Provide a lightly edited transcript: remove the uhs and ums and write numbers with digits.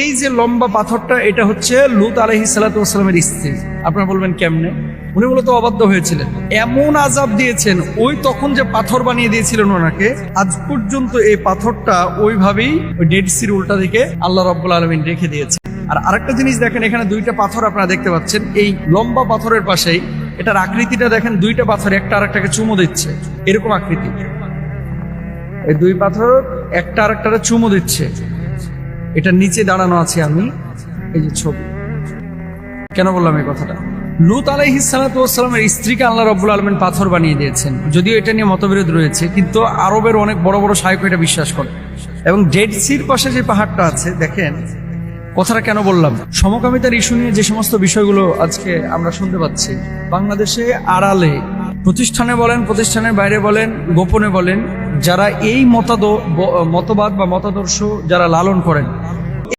এই যে লম্বা পাথরটা, এটা হচ্ছে লূত আলাইহিস সালাতু ওয়াস সালামের স্ত্রী। আপনারা বলবেন কেমনে? উনি মূলত অবাধ্য হয়েছিলেন, এমন আযাব দিয়েছেন, ওই তখন যে পাথর বানিয়ে দিয়েছিলেন ওনাকে, আজ পর্যন্ত এই পাথরটা ওইভাবেই ওই ডেড সির উল্টা দিকে আল্লাহ রাব্বুল আলামিন রেখে দিয়েছে। আর আরেকটা জিনিস দেখেন, এখানে দুইটা পাথর আপনারা দেখতে পাচ্ছেন, এই লম্বা পাথরের পাশেই এটার আকৃতিটা দেখেন, দুইটা পাথর একটা আরেকটাকে চুমু দিচ্ছে, এরকম আকৃতি। এই দুই পাথর একটা আরেকটাকে চুমু দিচ্ছে। এটার নিচে দাঁড়ানো আছে আমি, এই যে ছবি। কেন বললাম এই কথাটা? লূত আলাইহিস সালাতু ওয়াস সালামের স্ত্রীকে আল্লাহ রাব্বুল আলামিন পাথর বানিয়ে দিয়েছেন। যদিও এটা নিয়ে মতবিরোধ রয়েছে, কিন্তু আরবের অনেক বড় বড় শায়খ এটা বিশ্বাস করে। এবং ডেড সির পাশে যে পাহাড়টা আছে দেখেন, কথাটা কেন বললাম, সমকামিতার ইস্যু নিয়ে যে সমস্ত বিষয়গুলো আজকে আমরা শুনতে পাচ্ছি, বাংলাদেশে আড়ালে, প্রতিষ্ঠানে বলেন, প্রতিষ্ঠানের বাইরে বলেন, গোপনে বলেন, যারা এই মতবাদ বা মতাদর্শ যারা লালন করেন,